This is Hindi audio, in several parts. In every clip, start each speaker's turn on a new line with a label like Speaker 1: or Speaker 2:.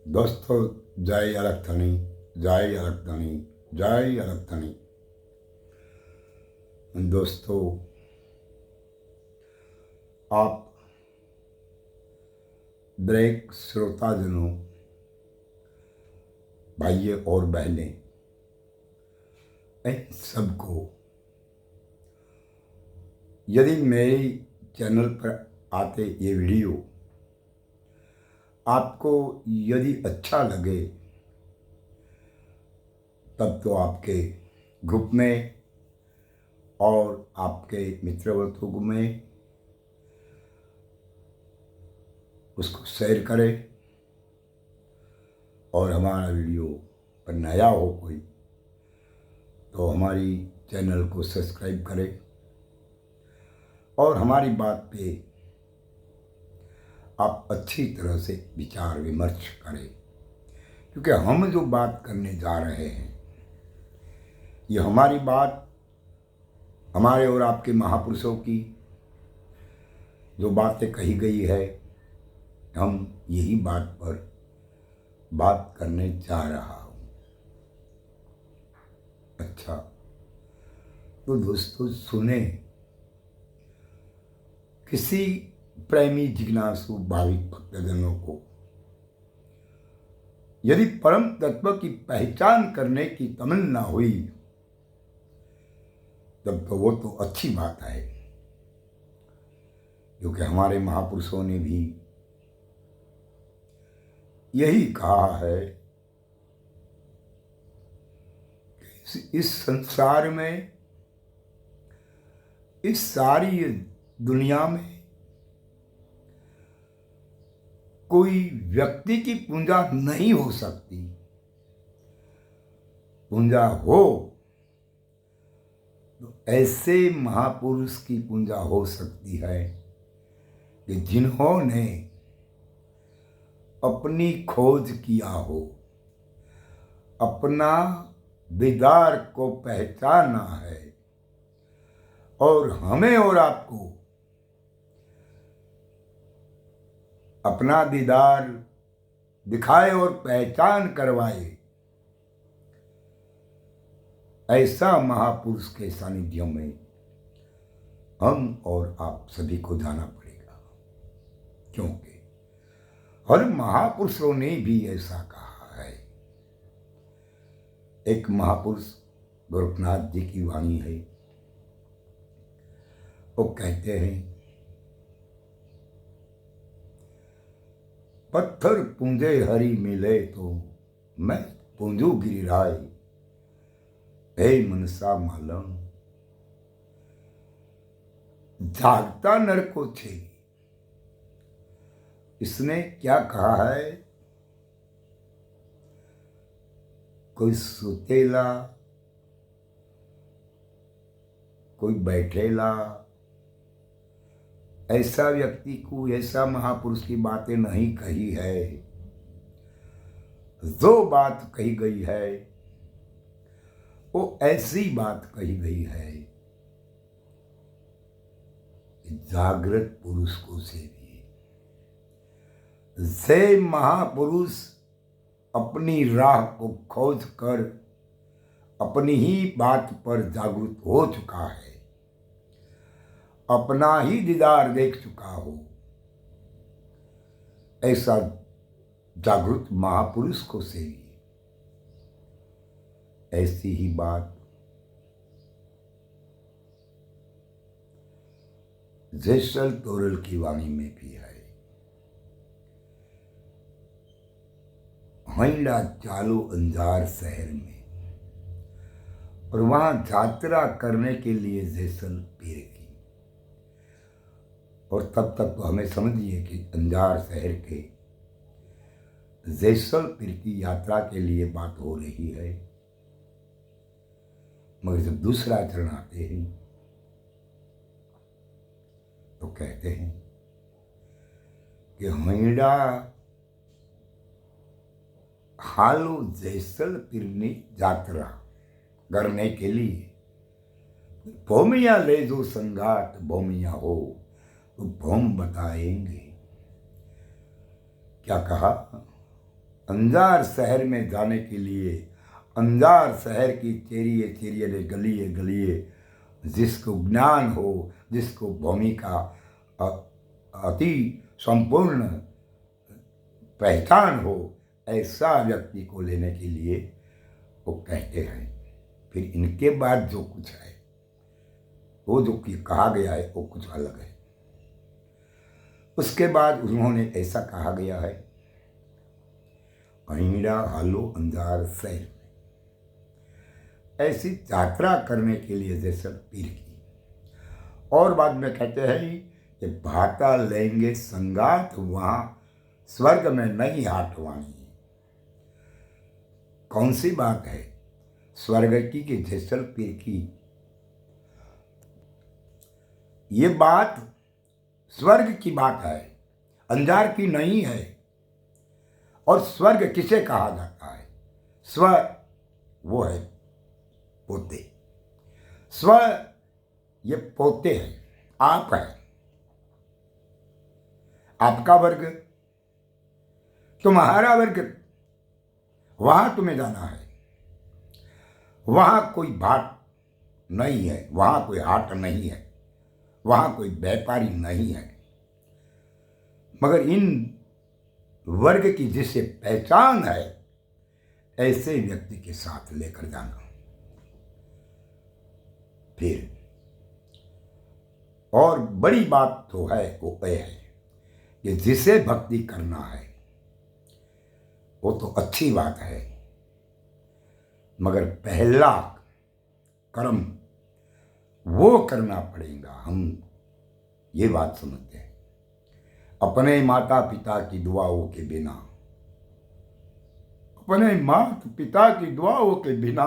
Speaker 1: दोस्तों, जय अलग जय अलग जय अलग। दोस्तों, आप दरेक श्रोताजनों, भाइयों और बहनें, इन सबको यदि मेरे चैनल पर आते ये वीडियो आपको यदि अच्छा लगे तब तो आपके ग्रुप में और आपके मित्रवर्ग में उसको शेयर करें और हमारा वीडियो पर नया हो कोई तो हमारी चैनल को सब्सक्राइब करें और हमारी बात पे आप अच्छी तरह से विचार विमर्श करें, क्योंकि हम जो बात करने जा रहे हैं ये हमारी बात हमारे और आपके महापुरुषों की जो बातें कही गई है, हम यही बात पर बात करने जा रहा हूँ। अच्छा, तो दोस्तों सुने, किसी प्रेमी जिज्ञासु भाविक भक्तजनों को यदि परम तत्व की पहचान करने की तमन्ना हुई तब तो वो तो अच्छी बात है, क्योंकि हमारे महापुरुषों ने भी यही कहा है कि इस संसार में, इस सारी दुनिया में कोई व्यक्ति की पूजा नहीं हो सकती। पूजा हो तो ऐसे महापुरुष की पूजा हो सकती है कि जिन्होंने अपनी खोज किया हो, अपना दीदार को पहचाना है और हमें और आपको अपना दीदार दिखाए और पहचान करवाए, ऐसा महापुरुष के सानिध्य में हम और आप सभी को जाना पड़ेगा, क्योंकि हर महापुरुषों ने भी ऐसा कहा है। एक महापुरुष गोरखनाथ जी की वाणी है, वो कहते हैं, पत्थर पूंजे हरि मिले तो मैं पूंजू गिरिराय, हे मनसा मालम जागता नर को छे। इसने क्या कहा है? कोई सुतेला, कोई बैठेला, ऐसा व्यक्ति को, ऐसा महापुरुष की बातें नहीं कही है। जो बात कही गई है वो ऐसी बात कही गई है कि जागृत पुरुष को सेविए। से महापुरुष अपनी राह को खोज कर अपनी ही बात पर जागृत हो चुका है, अपना ही दीदार देख चुका हो, ऐसा जागृत महापुरुष को सेविए। ऐसी ही बात जैसल तोरल की वाणी में भी है। हैंडा चालू अंजार शहर में और वहां यात्रा करने के लिए जैसलमेर की, और तब तक तो हमें समझिए कि अंजार शहर के जैसलमेर की यात्रा के लिए बात हो रही है। मगर जब दूसरा चरण आते हैं तो कहते हैं कि हैंडा हालो जैसलमेर ने यात्रा करने के लिए भूमिया ले जो संगात भूमिया हो तो भूम बताएंगे। क्या कहा? अंजार शहर में जाने के लिए, अंजार शहर की चेरिए चेरिए गलिए गलिए, जिसको ज्ञान हो, जिसको भूमि का अति संपूर्ण पहचान हो, ऐसा व्यक्ति को लेने के लिए वो कहते हैं। फिर इनके बाद जो कुछ है, वो जो कहा गया है वो कुछ अलग है। उसके बाद उन्होंने ऐसा कहा गया है, अहिड़ा हालो अंजार शहर में, ऐसी यात्रा करने के लिए जैसलमेर की। और बाद में कहते हैं कि भाता लेंगे संगात, वहाँ स्वर्ग में नहीं हाटवानी। कौन सी बात है? स्वर्ग की कि जैसलमेर की? ये बात स्वर्ग की बात है, अंजार की नहीं है। और स्वर्ग किसे कहा जाता है? स्व वो है पोते, स्व ये पोते हैं, आप है, आपका वर्ग, तुम्हारा वर्ग, वहां तुम्हें जाना है। वहां कोई भाट नहीं है, वहां कोई हाट नहीं है, वहां कोई व्यापारी नहीं है, मगर इन वर्ग की जिसे पहचान है, ऐसे व्यक्ति के साथ लेकर जाना। फिर और बड़ी बात तो है वो ये है कि जिसे भक्ति करना है वो तो अच्छी बात है, मगर पहला कर्म वो करना पड़ेगा। हम ये बात समझते हैं, अपने माता पिता की दुआओं के बिना, अपने माता पिता की दुआओं के बिना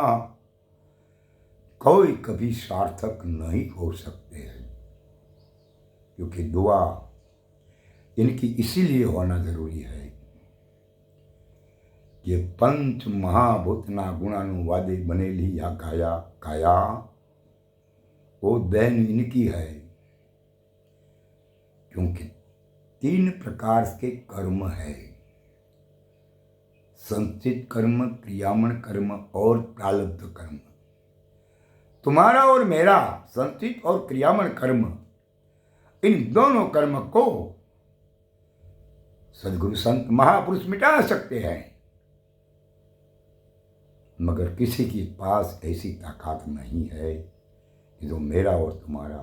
Speaker 1: कोई कभी सार्थक नहीं हो सकते हैं। क्योंकि दुआ इनकी इसीलिए होना जरूरी है कि पंच महाभूतना गुणानुवादे बनेली या काया, काया वो देन इनकी है। क्योंकि 3 प्रकार के कर्म है, संचित कर्म, क्रियामण कर्म और प्रारब्ध कर्म। तुम्हारा और मेरा संचित और क्रियामण कर्म, इन दोनों कर्म को सदगुरु संत महापुरुष मिटा सकते हैं, मगर किसी के पास ऐसी ताकत नहीं है कि जो मेरा और तुम्हारा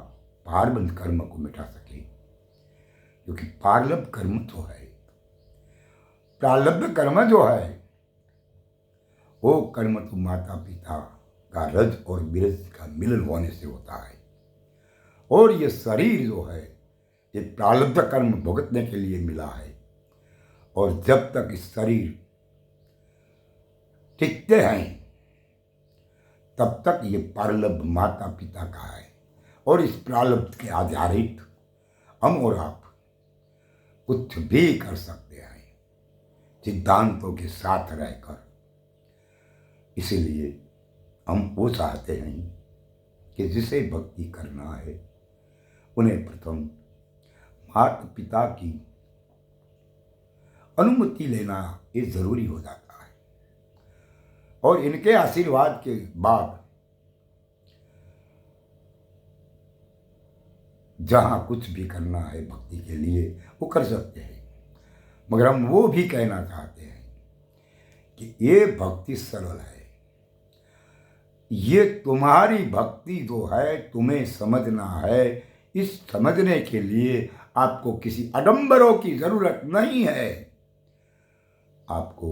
Speaker 1: पारबंध कर्म को मिटा सके। क्योंकि पारलब्ध कर्म तो है, प्रारब्ध कर्म जो है वो कर्म तो माता पिता का रज और बिरज का मिलन होने से होता है। और ये शरीर जो है ये प्रारब्ध कर्म भुगतने के लिए मिला है। और जब तक इस शरीर टिकते हैं तब तक ये प्रारब्ध माता पिता का है। और इस प्रारब्ध के आधारित हम और आप कुछ भी कर सकते हैं सिद्धांतों के साथ रहकर। इसीलिए हम वो चाहते हैं कि जिसे भक्ति करना है उन्हें प्रथम माता पिता की अनुमति लेना ये जरूरी हो जाता है। और इनके आशीर्वाद के बाद जहां कुछ भी करना है भक्ति के लिए वो कर सकते हैं। मगर हम वो भी कहना चाहते हैं कि ये भक्ति सरल है। ये तुम्हारी भक्ति जो है तुम्हें समझना है। इस समझने के लिए आपको किसी आडंबरों की जरूरत नहीं है। आपको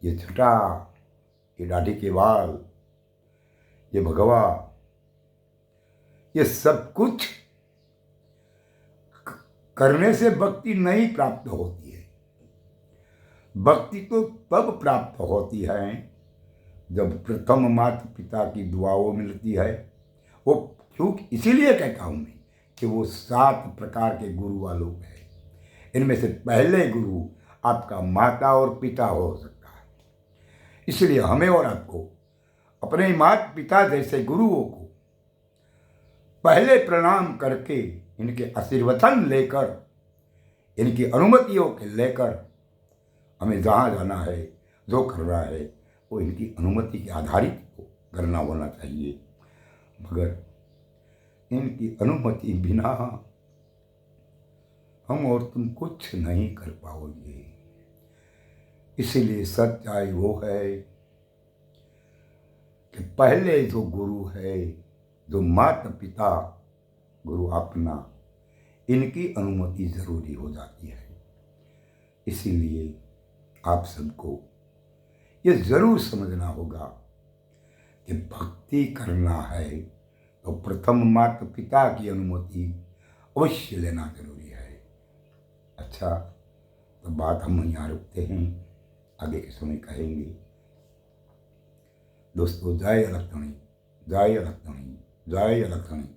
Speaker 1: ये छटा, ये दाढ़ी के बाल, ये भगवा, ये सब कुछ करने से भक्ति नहीं प्राप्त होती है। भक्ति तो तब प्राप्त होती है जब प्रथम माता पिता की दुआओं मिलती है। वो क्योंकि इसीलिए कहता हूँ मैं कि वो 7 प्रकार के गुरु वालों हैं। इनमें से पहले गुरु आपका माता और पिता हो सकता है। इसलिए हमें और आपको अपने माता पिता जैसे गुरुओं को पहले प्रणाम करके इनके आशीर्वचन लेकर, इनकी अनुमतियों के लेकर हमें जहाँ जाना है, जो करना है, वो इनकी अनुमति के आधारित करना होना चाहिए। मगर इनकी अनुमति बिना हम और तुम कुछ नहीं कर पाओगे। इसीलिए सच्चाई वो है कि पहले जो गुरु है, जो माता पिता गुरु अपना, इनकी अनुमति जरूरी हो जाती है। इसीलिए आप सबको ये जरूर समझना होगा कि भक्ति करना है तो प्रथम माता पिता की अनुमति अवश्य लेना जरूरी है। अच्छा, तो बात हम यहाँ रुकते हैं, आगे के समय कहेंगे। दोस्तों, जय अलग धनी, जय अलग धनी, जय अलग धनी।